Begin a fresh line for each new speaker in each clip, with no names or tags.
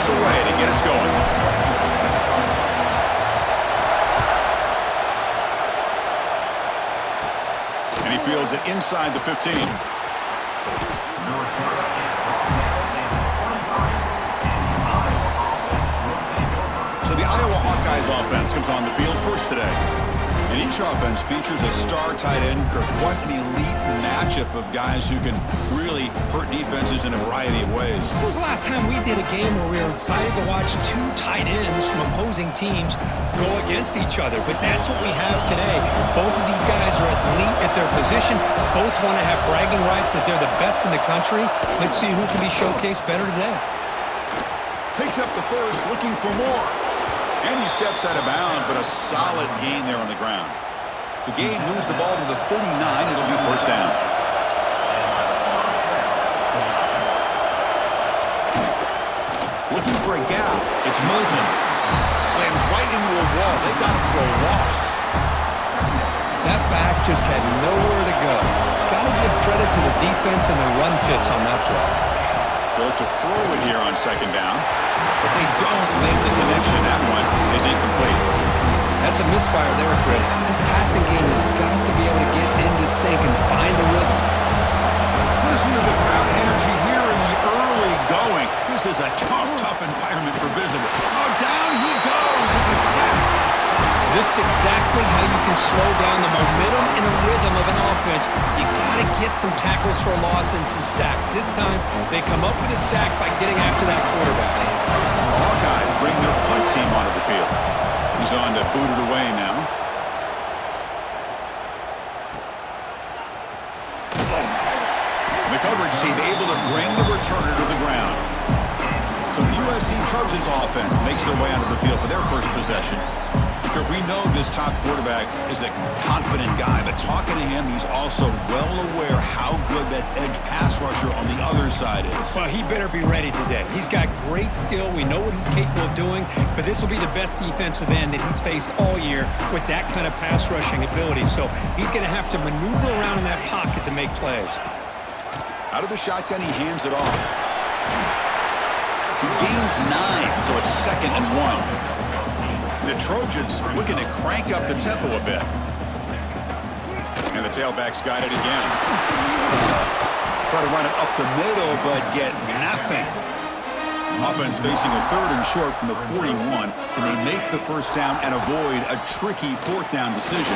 kicks away to get us going. And he fields it inside the 15. So the Iowa Hawkeyes offense comes on the field first today. And each offense features a star tight end. Kirk, what an elite matchup of guys who can really hurt defenses in a variety of ways.
When was the last time we did a game where we were excited to watch two tight ends from opposing teams go against each other? But that's what we have today. Both of these guys are elite at their position. Both want to have bragging rights that they're the best in the country. Let's see who can be showcased better today.
Picks up the first, looking for more. And he steps out of bounds, but a solid gain there on the ground. The gain moves the ball to the 39. It'll be first down. Looking for a gap. It's Moulton. Slams right into a wall. They got him for a loss.
That back just had nowhere to go. Got to give credit to the defense and the run fits on that play.
Built to throw it here on second down, but they don't make the connection. That one is incomplete.
That's a misfire there, Chris. This passing game has got to be able to get into sync and find a rhythm.
Listen to the crowd energy here in the early going. This is a tough environment for visitors. Oh, down he goes. It's a sack.
This is exactly how you can slow down the momentum and the rhythm of an offense. You got to get some tackles for a loss and some sacks. This time, they come up with a sack by getting after that quarterback.
The Hawkeyes bring their punt team onto the field. He's on to boot it away now. The coverage team able to bring the returner to the ground. So the USC Trojans offense makes their way onto the field for their first possession. We know this top quarterback is a confident guy, but talking to him, he's also well aware how good that edge pass rusher on the other side is.
Well, he better be ready today. He's got great skill. We know what he's capable of doing, but this will be the best defensive end that he's faced all year with that kind of pass rushing ability. So he's going to have to maneuver around in that pocket to make plays.
Out of the shotgun, he hands it off. He gains 9, so it's 2nd and 1. The Trojans looking to crank up the tempo a bit. And the tailback's got it again. Try to run it up the middle, but get nothing. Offense facing a 3rd and short from the 41. Can they make the first down and avoid a tricky 4th down decision?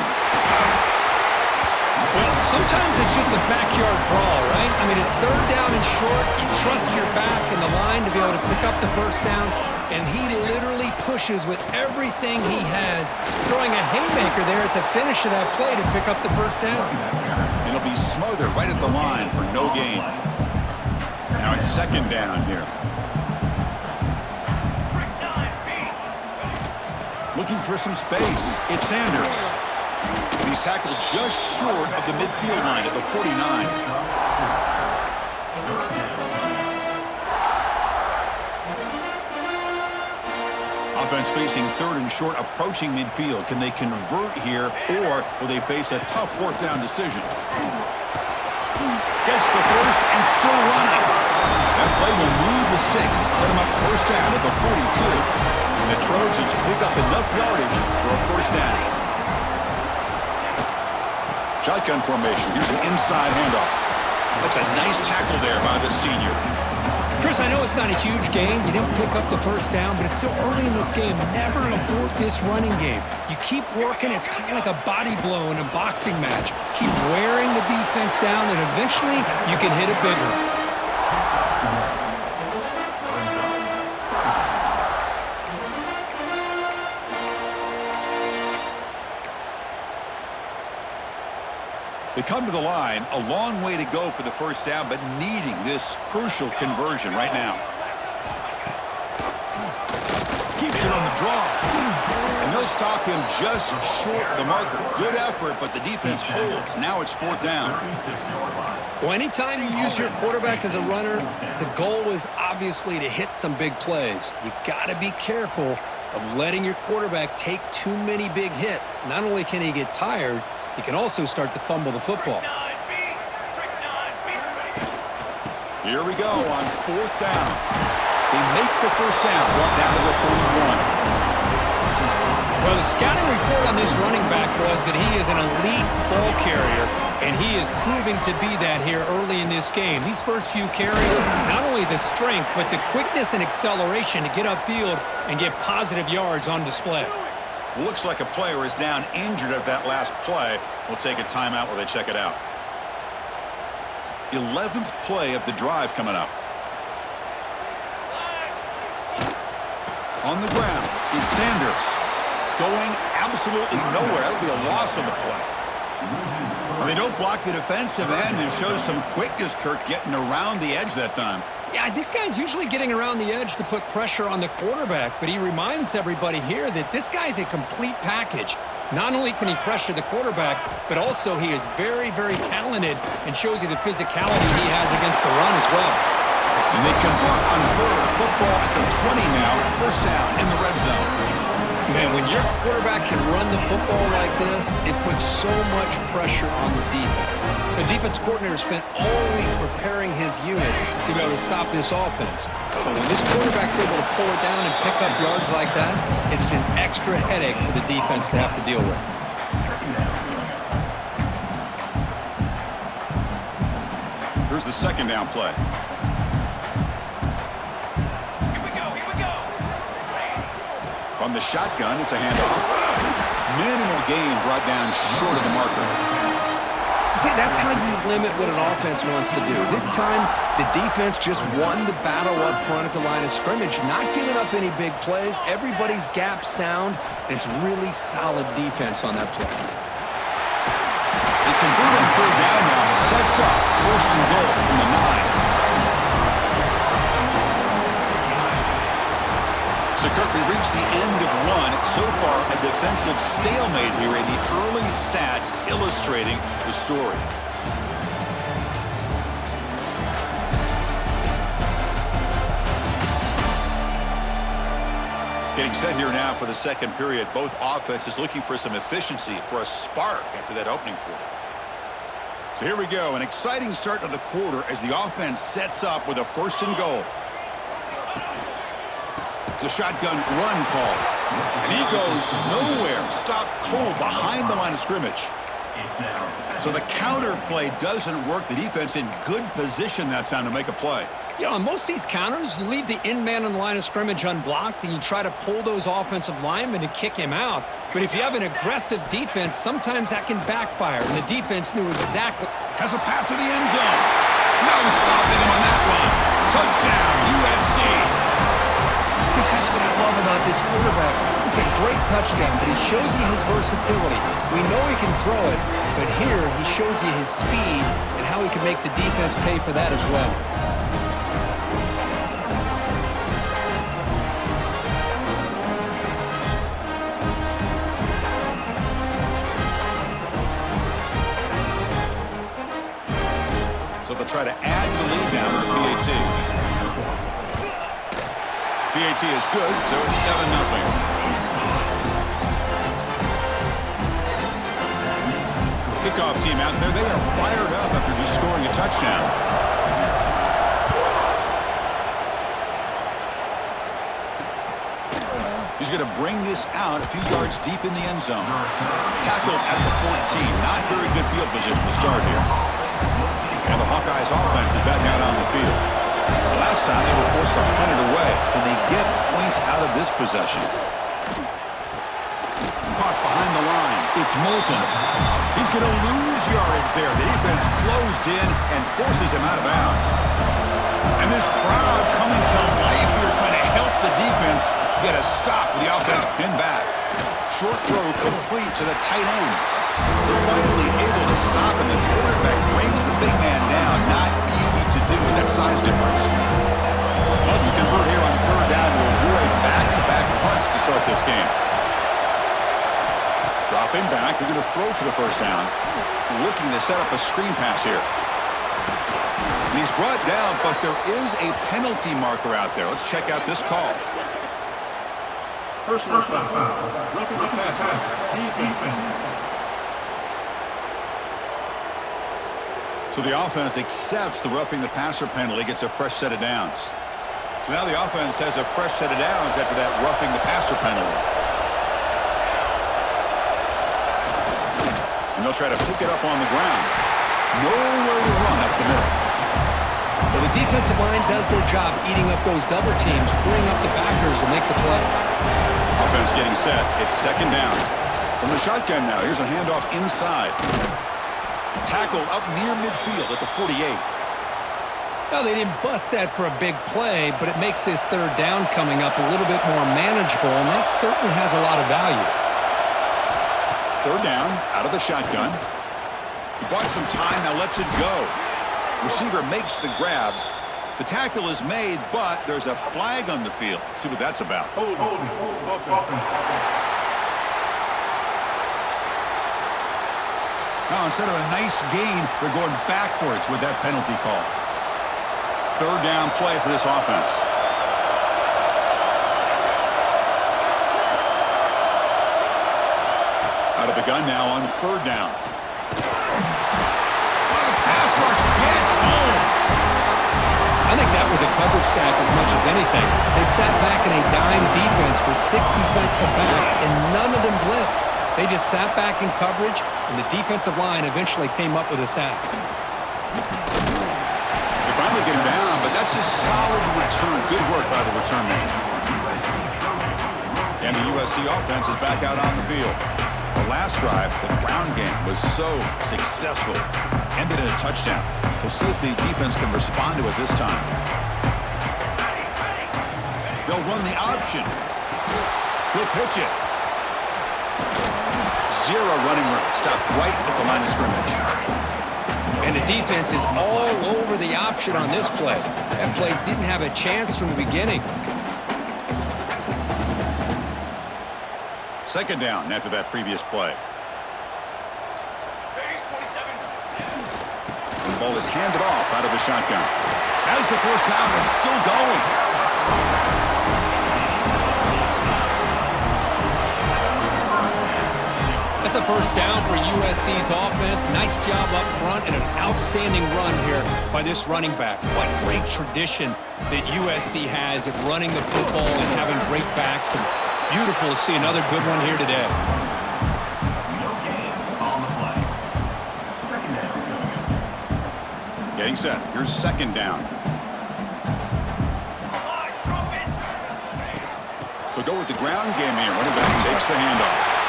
Well, sometimes it's just a backyard brawl, right? I mean, it's 3rd down and short. You trust your back and the line to be able to pick up the first down. And he literally pushes with everything he has, throwing a haymaker there at the finish of that play to pick up the first down.
It'll be smothered right at the line for no gain. Now it's 2nd down here. Looking for some space. It's Sanders. He's tackled just short of the midfield line at the 49. Offense facing 3rd and short, approaching midfield. Can they convert here, or will they face a tough 4th down decision? Gets the first and still running. That play will move the sticks, set him up first down at the 42. And the Trojans pick up enough yardage for a first down. Shotgun formation. Here's an inside handoff. That's a nice tackle there by the senior.
Chris, I know it's not a huge gain. You didn't pick up the first down, but it's still early in this game. Never abort this running game. You keep working. It's kind of like a body blow in a boxing match. Keep wearing the defense down, and eventually you can hit a big one.
They come to the line, a long way to go for the first down, but needing this crucial conversion right now. Keeps it on the draw. And they'll stop him just short of the marker. Good effort, but the defense holds. Now it's 4th down.
Well, anytime you use your quarterback as a runner, the goal is obviously to hit some big plays. You got to be careful of letting your quarterback take too many big hits. Not only can he get tired, he can also start to fumble the football.
Here we go on 4th down. They make the first down, brought down to the 31.
Well, the scouting report on this running back was that he is an elite ball carrier, and he is proving to be that here early in this game. These first few carries, not only the strength, but the quickness and acceleration to get upfield and get positive yards on display.
Looks like a player is down injured at that last play. We'll take a timeout while they check it out. 11th play of the drive coming up. On the ground, it's Sanders. Going absolutely nowhere. That'll be a loss on the play. Well, they don't block the defensive end and show some quickness, Kirk, getting around the edge that time.
Yeah, this guy's usually getting around the edge to put pressure on the quarterback, but he reminds everybody here that this guy's a complete package. Not only can he pressure the quarterback, but also he is very, very talented and shows you the physicality he has against the run as well.
And they convert on third. Football at the 20 now. First down in the red zone.
Man, when your quarterback can run the football like this, it puts so much pressure on the defense. The defense coordinator spent all week preparing his unit to be able to stop this offense. But when this quarterback's able to pull it down and pick up yards like that, it's an extra headache for the defense to have to deal with.
Here's the second down play. From the shotgun, it's a handoff. Minimal gain brought down short of the marker.
See, that's how you limit what an offense wants to do. This time, the defense just won the battle up front at the line of scrimmage, not giving up any big plays. Everybody's gap sound, and it's really solid defense on that play.
They convert on third down now. Sets up first and goal from the 9. So, Kirk, we reached the end of one. So far, a defensive stalemate here in the early stats illustrating the story. Getting set here now for the second period. Both offenses looking for some efficiency, for a spark after that opening quarter. So here we go. An exciting start to the quarter as the offense sets up with a first and goal. A shotgun run call. And he goes nowhere. Stopped cold behind the line of scrimmage. So the counter play doesn't work. The defense in good position that time to make a play.
You know, on most of these counters, you leave the in man on the line of scrimmage unblocked and you try to pull those offensive linemen to kick him out. But if you have an aggressive defense, sometimes that can backfire. And the defense knew exactly.
Has a path to the end zone. No stopping him on that one. Touchdown, USC.
Because that's what I love about this quarterback. It's a great touchdown, but he shows you his versatility. We know he can throw it, but here he shows you his speed and how he can make the defense pay for that as well.
So they'll try to add the lead now for PAT. PAT is good, so it's 7-0. Kickoff team out there, they are fired up after just scoring a touchdown. He's going to bring this out a few yards deep in the end zone. Tackled at the 14. Not very good field position to start here. And the Hawkeyes offense is back out on the field. Last time they were forced to punt it away. Can they get points out of this possession? Caught behind the line. It's Moulton. He's going to lose yardage there. The defense closed in and forces him out of bounds. And this crowd coming to life here trying to help the defense get a stop with the offense pinned back. Short throw complete to the tight end. They're finally able to stop, and the quarterback brings the big man down. Not easy to do with that size difference. Must convert here on third down to avoid back-to-back punts to start this game. Dropping back, they're going to throw for the first down. Looking to set up a screen pass here. And he's brought down, but there is a penalty marker out there. Let's check out this call.
Personal foul. Roughing the passer. Defense.
So the offense accepts the roughing the passer penalty, gets a fresh set of downs. So now the offense has a fresh set of downs after that roughing the passer penalty. And they'll try to pick it up on the ground. Nowhere to run up the middle.
Well, the defensive line does their job eating up those double teams, freeing up the backers to make the play.
Offense getting set. It's second down. From the shotgun now, here's a handoff inside. Tackle up near midfield at the 48.
Well, they didn't bust that for a big play, but it makes this third down coming up a little bit more manageable, and that certainly has a lot of value.
Third down, out of the shotgun. He bought some time, now lets it go. Receiver makes the grab. The tackle is made, but there's a flag on the field. See what that's about.
Hold.
Now, instead of a nice gain, they're going backwards with that penalty call. Third down play for this offense. Out of the gun now on third down. The pass rush gets home.
I think that was a coverage sack as much as anything. They sat back in a dime defense with 6 defensive backs, and none of them blitzed. They just sat back in coverage, and the defensive line eventually came up with a sack.
They finally get him down, but that's a solid return. Good work by the return man. And the USC offense is back out on the field. The last drive, the ground game was so successful. Ended in a touchdown. We'll see if the defense can respond to it this time. They'll run the option. He'll pitch it. Zero running room. Stopped right at the line of scrimmage.
And the defense is all over the option on this play. That play didn't have a chance from the beginning.
Second down after that previous play. The ball is handed off out of the shotgun. As the first down is still going.
That's a first down for USC's offense. Nice job up front and an outstanding run here by this running back. What great tradition that USC has of running the football and having great backs. And it's beautiful to see another good one here today.
Getting set. Here's second down. They'll go with the ground game here. Running back takes the handoff.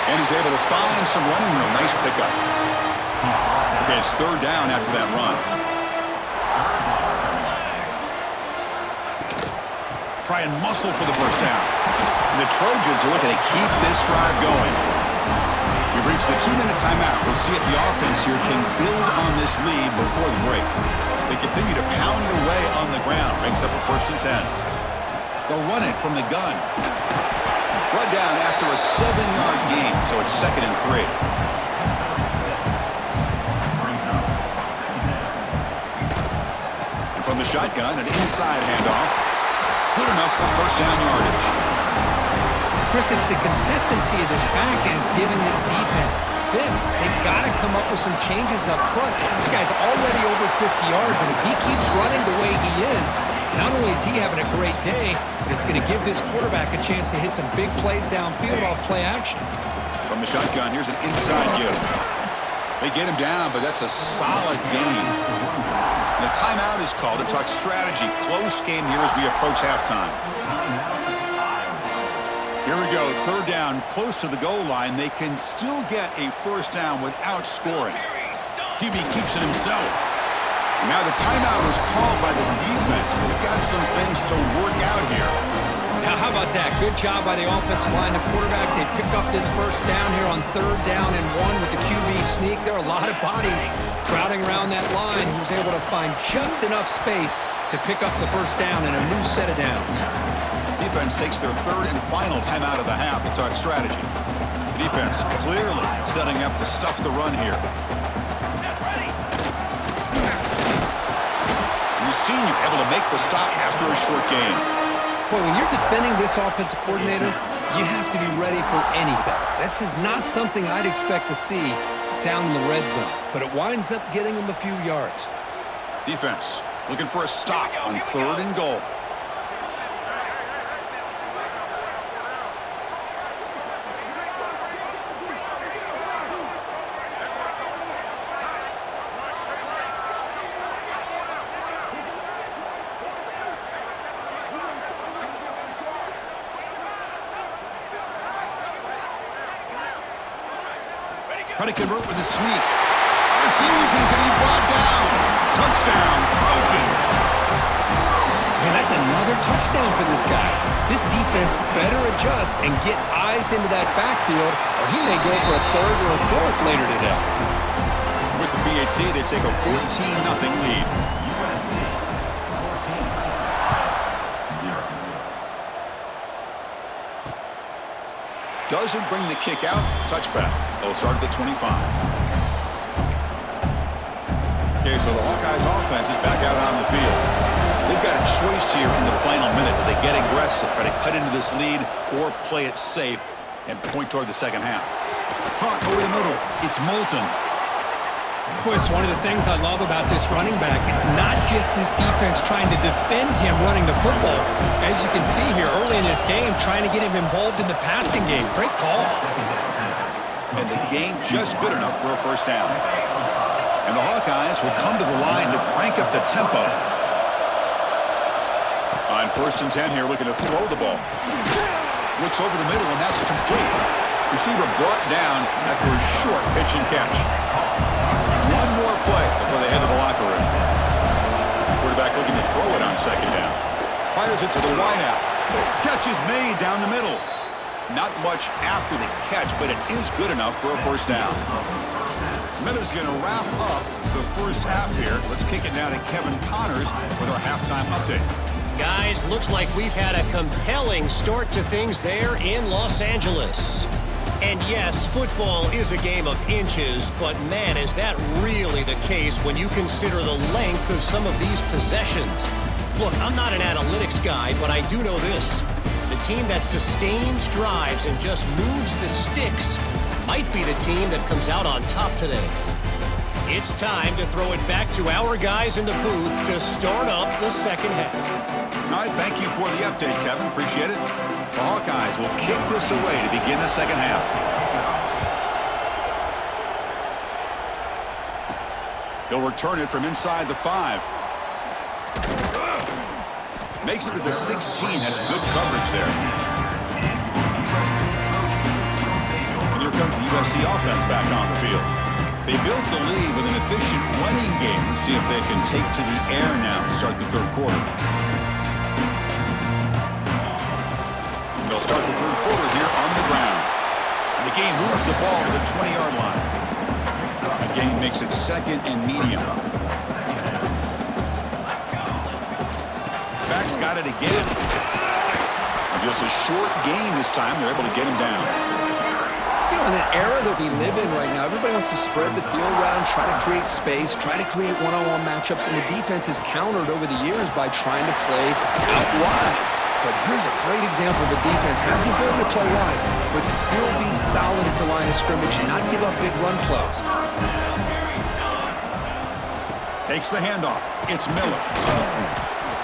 And he's able to find some running room. Nice pickup. Okay, it's third down after that run. Try and muscle for the first down. And the Trojans are looking to keep this drive going. We've reached the 2-minute timeout. We'll see if the offense here can build on this lead before the break. They continue to pound away on the ground. Brings up a 1st and 10. They'll run it from the gun. Run down after a 7-yard gain, so it's 2nd and 3. And from the shotgun, an inside handoff. Good enough for first down yardage.
Chris, it's the consistency of this back is giving this defense fits. They've got to come up with some changes up front. This guy's already over 50 yards, and if he keeps running the way he is, not only is he having a great day, but it's going to give this quarterback a chance to hit some big plays downfield off play action.
From the shotgun, here's an inside give. They get him down, but that's a solid gain. The timeout is called to talk strategy. Close game here as we approach halftime. Here we go, third down, close to the goal line. They can still get a first down without scoring. QB keeps it himself. And now the timeout is called by the defense. They've got some things to work out here.
Now, how about that? Good job by the offensive line. The quarterback, they pick up this first down here on third down and 1 with the QB sneak. There are a lot of bodies crowding around that line. He was able to find just enough space to pick up the first down and a new set of downs.
Defense takes their third and final timeout of the half to talk strategy. The defense clearly setting up to stuff the run here. And the senior able to make the stop after a short gain.
Boy, when you're defending this offensive coordinator, you have to be ready for anything. This is not something I'd expect to see down in the red zone, but it winds up getting them a few yards.
Defense looking for a stop on third and goal. Try to convert with a sneak. Refusing to be brought down. Touchdown, Trojans.
Man, that's another touchdown for this guy. This defense better adjust and get eyes into that backfield, or he may go for a third or a fourth later today.
With the BHC, they take a 14-0 lead. Doesn't bring the kick out. Touchback. They'll start at the 25. Okay, so the Hawkeyes offense is back out on the field. They've got a choice here in the final minute. Do they get aggressive, try to cut into this lead, or play it safe and point toward the second half? Hunt over the middle. It's Moulton.
Boy, it's one of the things I love about this running back. It's not just this defense trying to defend him running the football. As you can see here early in this game, trying to get him involved in the passing game. Great call.
And the game just good enough for a first down. And the Hawkeyes will come to the line to crank up the tempo. On 1st and 10 here, looking to throw the ball. Looks over the middle, and that's complete. Receiver brought down after a short pitch and catch. One more play before they head to the locker room. Quarterback looking to throw it on 2nd down. Fires it to the wideout. Catch is made down the middle. Not much after the catch, but it is good enough for a first down. Miller's going to wrap up the first half here. Let's kick it now to Kevin Connors with our halftime update.
Guys, looks like we've had a compelling start to things there in Los Angeles. And yes, football is a game of inches, but man, is that really the case when you consider the length of some of these possessions. Look, I'm not an analytics guy, but I do know this. The team that sustains drives and just moves the sticks might be the team that comes out on top today. It's time to throw it back to our guys in the booth to start up the second half.
All right, thank you for the update, Kevin. Appreciate it. The Hawkeyes will kick this away to begin the second half. He'll return it from inside the 5. Makes it to the 16. That's good coverage there. And here comes the USC offense back on the field. They built the lead with an efficient running game. Let's see if they can take to the air now to start the third quarter. They'll start the third quarter here on the ground. The game moves the ball to the 20-yard line. The game makes it 2nd and medium. Back's got it again. And just a short gain this time. They're able to get him down.
You know, in that era that we live in right now, everybody wants to spread the field around, try to create space, try to create one-on-one matchups, and the defense has countered over the years by trying to play out wide. But here's a great example. The defense has the ability to play wide, but still be solid at the line of scrimmage and not give up big run plays.
Takes the handoff. It's Miller.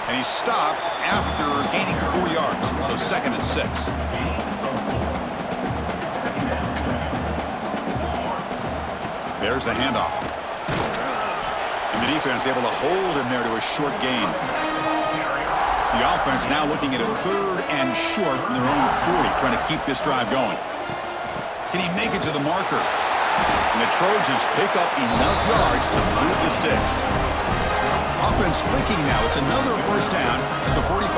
And he's stopped after gaining 4 yards. So 2nd and 6. There's the handoff. And the defense able to hold him there to a short gain. The offense now looking at a 3rd and short from their own 40, trying to keep this drive going. Can he make it to the marker? And the Trojans pick up enough yards to move the sticks. Offense clicking now. It's another first down at the 45.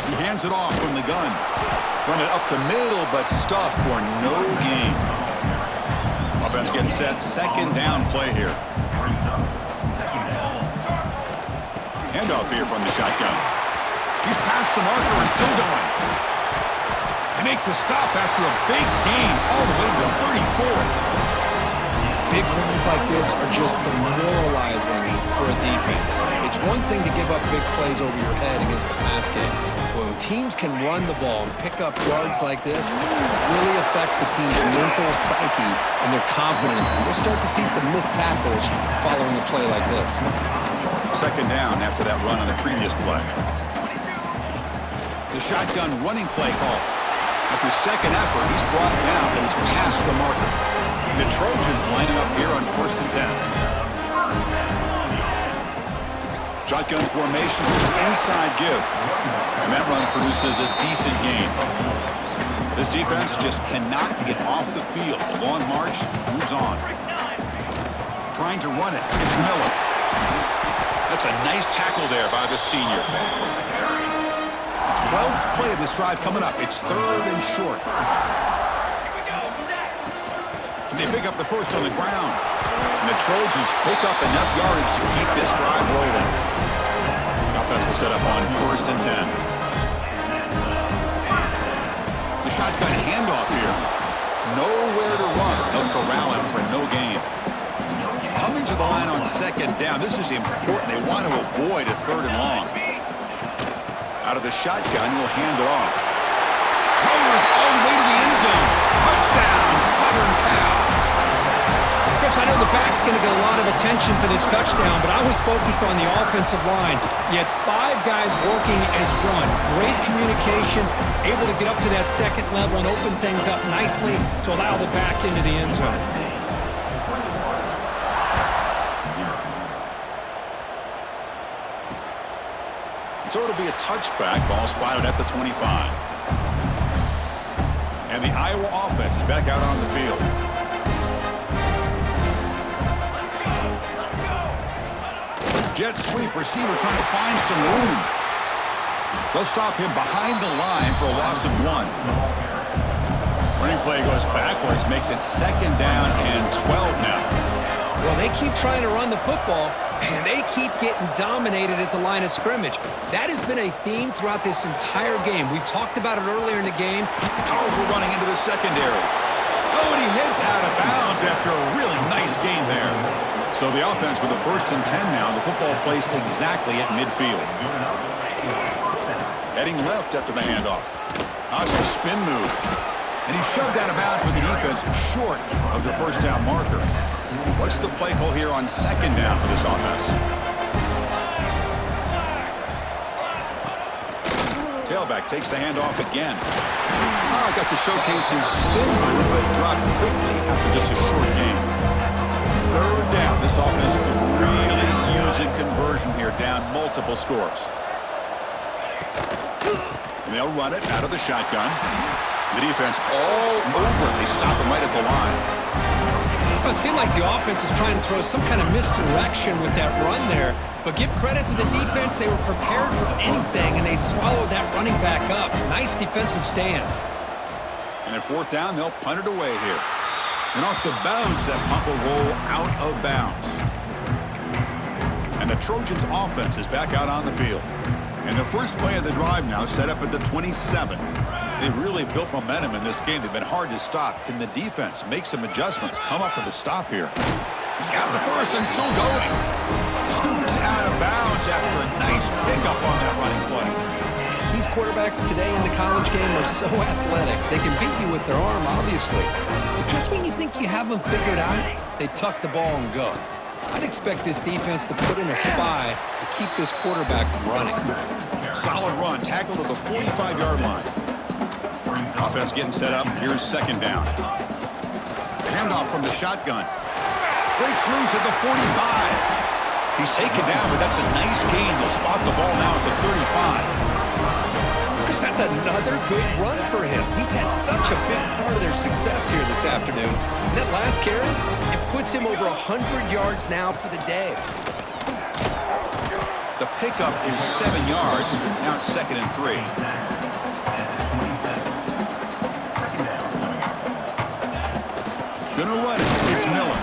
He hands it off from the gun. Run it up the middle, but stuff for no gain. Offense getting set. 2nd down play here. Handoff here from the shotgun. He's past the marker and still going. They make the stop after a big gain all the way to the 34.
Big runs like this are just demoralizing for a defense. It's one thing to give up big plays over your head against the pass game. But when teams can run the ball and pick up yards like this, it really affects the team's mental psyche and their confidence. And we'll start to see some missed tackles following a play like this.
2nd down after that run on the previous play. The shotgun running play call. After 2nd effort, he's brought down, but he's past the marker. The Trojans lining up here on 1st and 10. Shotgun formation, there's an inside give. And that run produces a decent gain. This defense just cannot get off the field. The long march moves on. Trying to run it. It's Miller. That's a nice tackle there by the senior. 12th play of this drive coming up. It's 3rd and short. Can they pick up the first on the ground? And the Trojans pick up enough yardage to keep this drive rolling. The offense will set up on 1st and 10. The shotgun handoff here. Nowhere to run. They'll corral him for no gain. Coming to the line on 2nd down. This is important. They want to avoid a 3rd and long. Out of the shotgun, he'll hand it off. Rolls all the way to the end zone. Touchdown, Southern Cal.
Chris, I know the back's going to get a lot of attention for this touchdown, but I was focused on the offensive line. You had 5 guys working as one. Great communication, able to get up to that 2nd level and open things up nicely to allow the back into the end zone.
So it'll be a touchback. Ball spotted at the 25. And the Iowa offense is back out on the field. Jet sweep receiver trying to find some room. They'll stop him behind the line for a loss of 1. Running play goes backwards, makes it 2nd down and 12 now.
Well, they keep trying to run the football, and they keep getting dominated at the line of scrimmage. That has been a theme throughout this entire game. We've talked about it earlier in the game.
Powerful running into the secondary. Oh, and he heads out of bounds after a really nice game there. So the offense with the 1st and 10 now. The football placed exactly at midfield. Heading left after the handoff. That's the spin move. And he's shoved out of bounds with the defense short of the 1st down marker. What's the play call here on 2nd down for this offense? Tailback takes the handoff again. Oh, got to showcase his spin move, but dropped quickly after just a short game. 3rd down. This offense could really use a conversion here, down multiple scores. And they'll run it out of the shotgun. The defense all over it. They stop him right at the line.
Well, it seemed like the offense is trying to throw some kind of misdirection with that run there. But give credit to the defense. They were prepared for anything, and they swallowed that running back up. Nice defensive stand.
And at 4th down, they'll punt it away here. And off the bounce, that punt will roll out of bounds. And the Trojans' offense is back out on the field. And the first play of the drive now set up at the 27. They've really built momentum in this game. They've been hard to stop. Can the defense make some adjustments, come up with a stop here? He's got the first and still going. Scoots out of bounds after a nice pickup on that running play.
These quarterbacks today in the college game are so athletic. They can beat you with their arm, obviously. But just when you think you have them figured out, they tuck the ball and go. I'd expect this defense to put in a spy to keep this quarterback from running.
Solid run, tackle to the 45-yard line. Offense getting set up. Here's 2nd down. Handoff from the shotgun. Breaks loose at the 45. He's taken down, but that's a nice gain. They'll spot the ball now at the 35.
Chris, that's another good run for him. He's had such a big part of their success here this afternoon. And that last carry, it puts him over 100 yards now for the day.
The pickup is 7 yards. Now it's 2nd and 3. Gonna run it. It's Miller.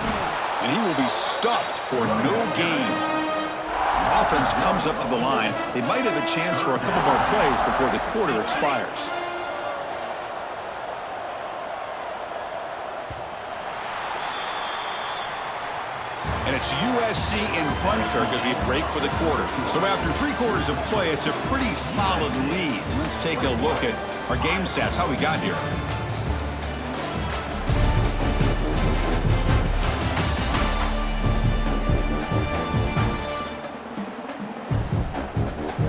And he will be stuffed for no gain. Offense comes up to the line. They might have a chance for a couple more plays before the quarter expires. And it's USC in Funkirk as we break for the quarter. So after 3 quarters of play, it's a pretty solid lead. Let's take a look at our game stats, how we got here.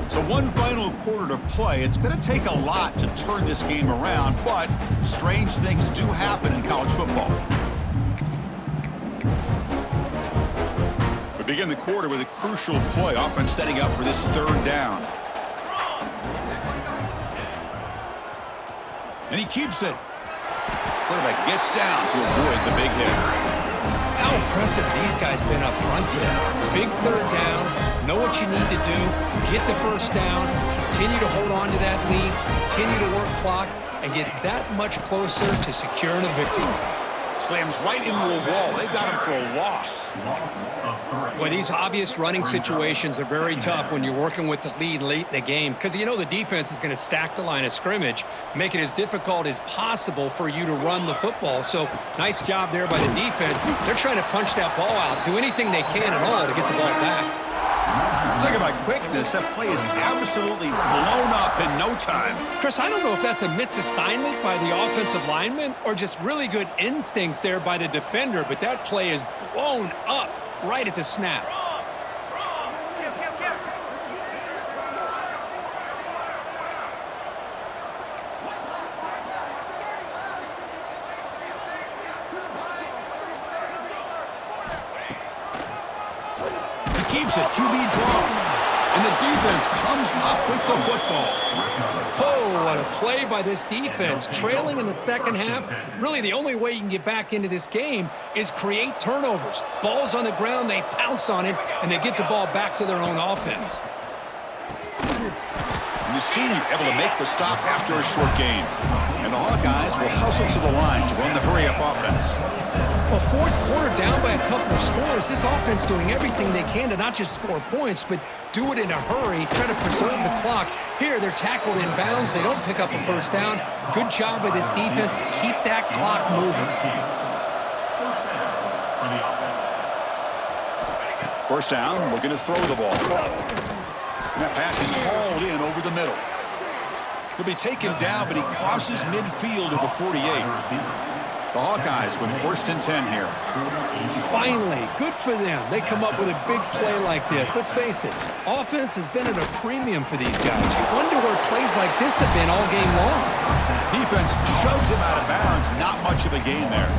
So one final quarter to play. It's going to take a lot to turn this game around, but strange things do happen in college football. We begin the quarter with a crucial play. Offense setting up for this 3rd down. And he keeps it. Quarterback gets down to avoid the big hit.
How impressive these guys been up front today. Big third down, know what you need to do, get the first down, continue to hold on to that lead, continue to work clock, and get that much closer to securing a victory.
Slams right into a wall. They've got him for a loss.
Well, these obvious running situations are very tough when you're working with the lead late in the game because you know the defense is going to stack the line of scrimmage, make it as difficult as possible for you to run the football. So nice job there by the defense. They're trying to punch that ball out, do anything they can at all to get the ball back.
Talking about quickness, that play is absolutely blown up in no time.
Chris, I don't know if that's a misassignment by the offensive lineman or just really good instincts there by the defender, but that play is blown up right at the snap.
Keeps it, QB draw. And the defense comes up with the football.
Oh, what a play by this defense. Trailing in the second half, really the only way you can get back into this game is create turnovers. Ball's on the ground, they pounce on it, and they get the ball back to their own offense.
And the senior able to make the stop after a short gain. And the Hawkeyes will hustle to the line to run the hurry-up offense.
Well, fourth quarter down by a couple of scores. This offense doing everything they can to not just score points, but do it in a hurry, try to preserve the clock. Here, they're tackled in bounds. They don't pick up a first down. Good job by this defense to keep that clock moving.
First down, looking to throw the ball. And that pass is hauled in over the middle. He'll be taken down, but he crosses midfield of the 48. The Hawkeyes with first and 10 here.
Finally, good for them. They come up with a big play like this. Let's face it, offense has been at a premium for these guys. You wonder where plays like this have been all game long.
Defense shoves him out of bounds. Not much of a gain there.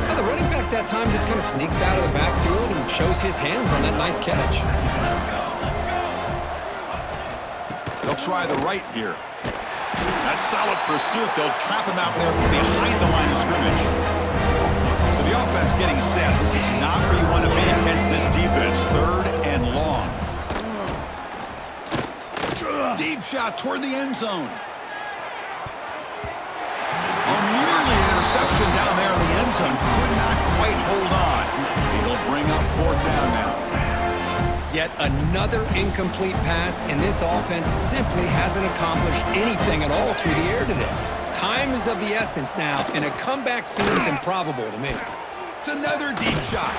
And the running back that time just kind of sneaks out of the backfield and shows his hands on that nice catch.
They'll try the right here. That solid pursuit, they'll trap him out there behind the line of scrimmage. So the offense getting set. This is not where you want to be against this defense. Third and long. Deep shot toward the end zone. Oh, nearly an interception down there in the end zone. Could not quite hold on. It'll bring up fourth down now.
Yet another incomplete pass, and this offense simply hasn't accomplished anything at all through the air today. Time is of the essence now, and a comeback seems improbable to me.
It's another deep shot.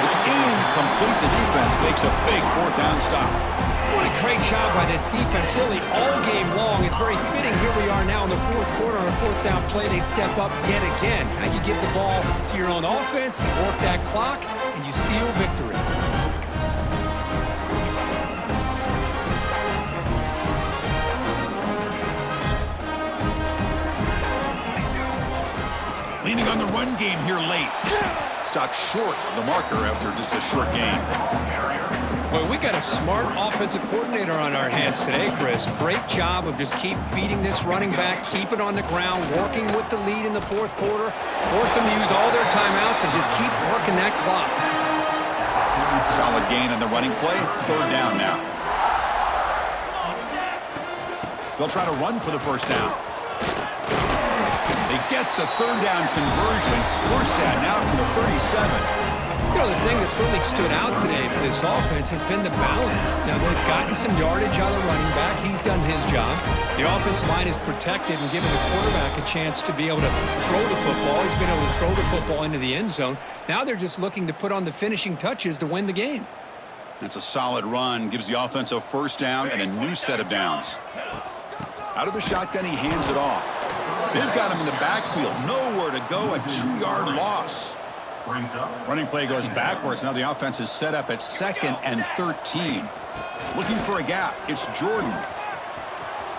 It's incomplete. The defense makes a big fourth down stop.
What a great job by this defense, really all game long. It's very fitting. Here we are now in the fourth quarter on a fourth down play. They step up yet again. Now you give the ball to your own offense, you work that clock, and you seal victory.
Leaning on the run game here late. Stopped short of the marker after just a short gain.
Well, we got a smart offensive coordinator on our hands today, Chris. Great job of just keep feeding this running back, keep it on the ground, working with the lead in the fourth quarter, force them to use all their timeouts, and just keep working that clock.
Solid gain on the running play. Third down now. They'll try to run for the first down. They get the third down conversion. First down now from the 37.
You know, the thing that's really stood out today for this offense has been the balance. Now, they've gotten some yardage out of the running back. He's done his job. The offensive line is protected and given the quarterback a chance to be able to throw the football. He's been able to throw the football into the end zone. Now they're just looking to put on the finishing touches to win the game.
That's a solid run. Gives the offense a first down and a new set of downs. Out of the shotgun, he hands it off. They've got him in the backfield. Nowhere to go. A 2-yard loss. Running play goes backwards. Now the offense is set up at 2nd and 13. Looking for a gap. It's Jordan.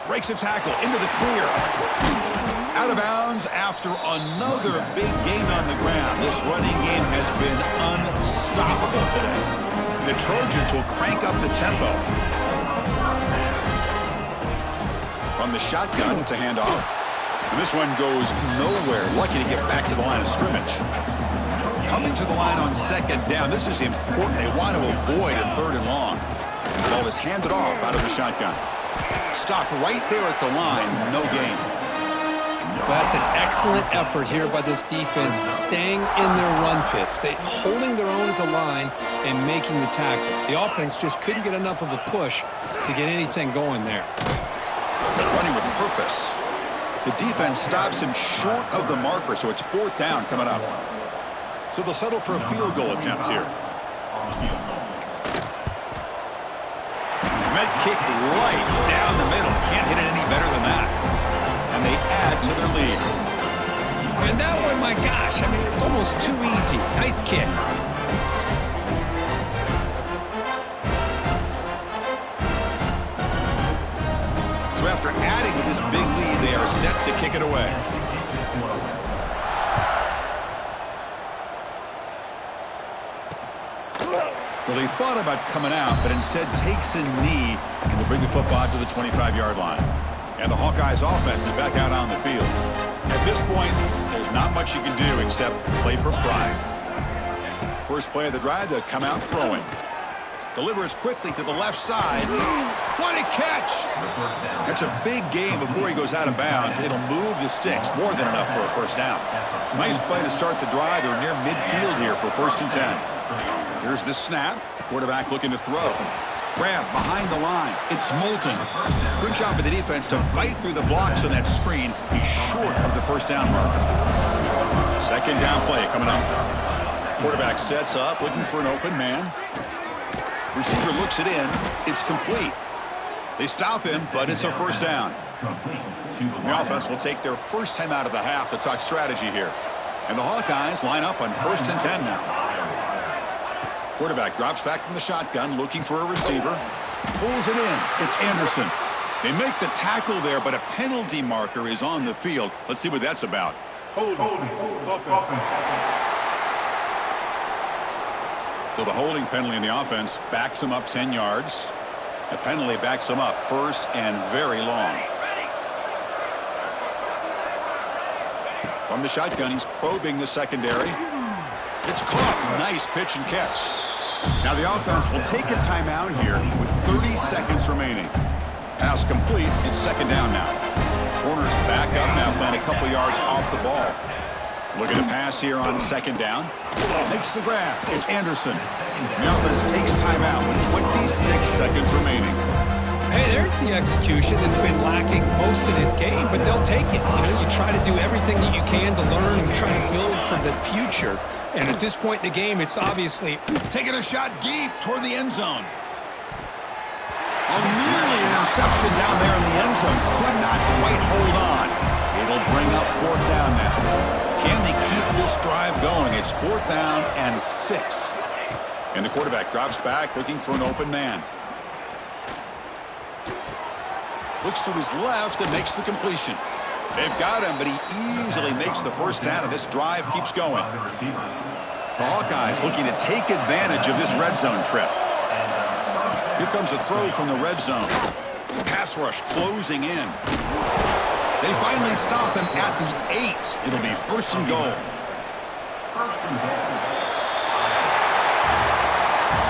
Breaks a tackle into the clear. Out of bounds after another big gain on the ground. This running game has been unstoppable today. The Trojans will crank up the tempo. From the shotgun, it's a handoff. And this one goes nowhere. Lucky to get back to the line of scrimmage. Coming to the line on second down. This is important. They want to avoid a 3rd and long. The ball is handed off out of the shotgun. Stopped right there at the line. No gain.
Well, that's an excellent effort here by this defense, staying in their run fit, holding their own at the line and making the tackle. The offense just couldn't get enough of a push to get anything going there.
Running with purpose. The defense stops him short of the marker, so it's 4th down coming up. So they'll settle for a field goal attempt here. Med kick right down the middle. Can't hit it any better than that. And they add to their lead.
And that one, my gosh, I mean, it's almost too easy. Nice kick.
So after adding to this big lead, they are set to kick it away. Well, he thought about coming out, but instead takes a knee and will bring the football to the 25-yard line. And the Hawkeyes offense is back out on the field. At this point, there's not much you can do except play for pride. First play of the drive, they'll come out throwing. Delivers quickly to the left side. What a catch! That's a big gain before he goes out of bounds. It'll move the sticks, more than enough for a first down. Nice play to start the drive. They're near midfield here for 1st and 10. Here's the snap. Quarterback looking to throw. Grab behind the line. It's Moulton. Good job by the defense to fight through the blocks on that screen. He's short of the first down marker. 2nd down play coming up. Quarterback sets up, looking for an open man. Receiver looks it in. It's complete. They stop him, but it's a first down. The offense will take their first time out of the half to talk strategy here. And the Hawkeyes line up on 1st and 10 now. Quarterback drops back from the shotgun, looking for a receiver. Pulls it in. It's Anderson. They make the tackle there, but a penalty marker is on the field. Let's see what that's about. So the holding penalty in the offense backs him up 10 yards. The penalty backs him up 1st and very long. From the shotgun, he's probing the secondary. It's caught. Nice pitch and catch. Now the offense will take a timeout here with 30 seconds remaining. Pass complete. It's 2nd down now. Corner's back up now, playing a couple yards off the ball. Look at the pass here on 2nd down. Makes the grab. It's Anderson. The offense takes timeout with 26 seconds remaining.
Hey, there's the execution that's been lacking most of this game, but they'll take it. You know, you try to do everything that you can to learn and try to build for the future. And at this point in the game, it's obviously
taking a shot deep toward the end zone. Oh, nearly an interception down there in the end zone. Could not quite hold on. It'll bring up 4th down now. Can they keep this drive going? It's 4th down and 6. And the quarterback drops back, looking for an open man. Looks to his left and makes the completion. They've got him, but he easily makes the first down, and this drive keeps going. The Hawkeyes looking to take advantage of this red zone trip. Here comes a throw from the red zone. The pass rush closing in. They finally stop him at the 8. It'll be 1st and goal.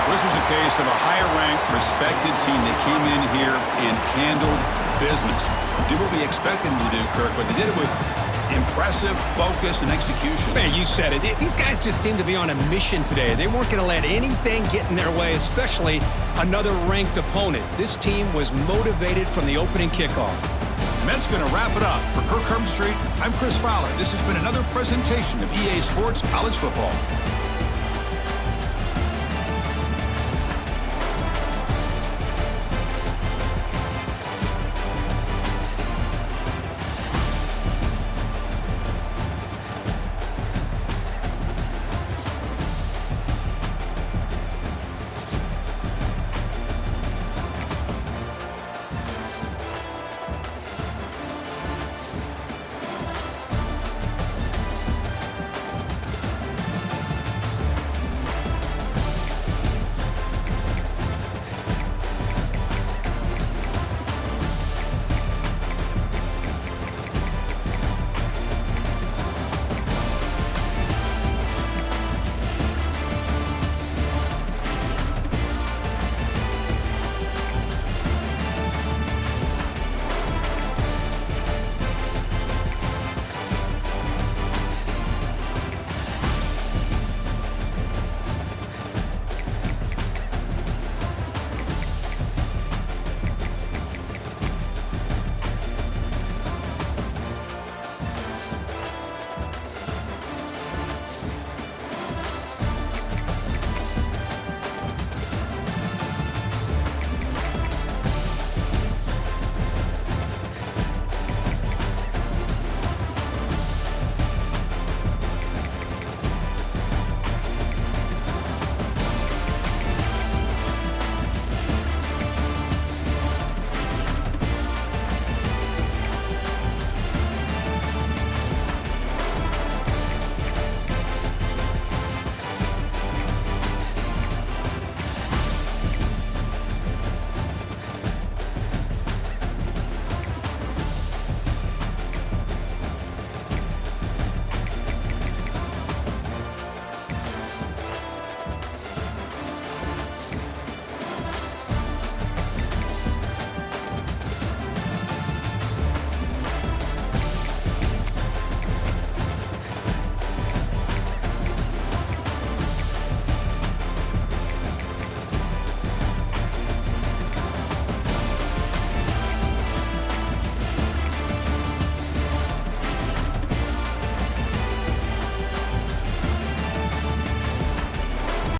This was a case of a higher-ranked, respected team that came in here and handled business. Did what we expected them to do, Kirk, but they did it with impressive focus and execution.
Man, you said it. These guys just seem to be on a mission today. They weren't going to let anything get in their way, especially another ranked opponent. This team was motivated from the opening kickoff.
And that's going to wrap it up. For Kirk Street, I'm Chris Fowler. This has been another presentation of EA Sports College Football.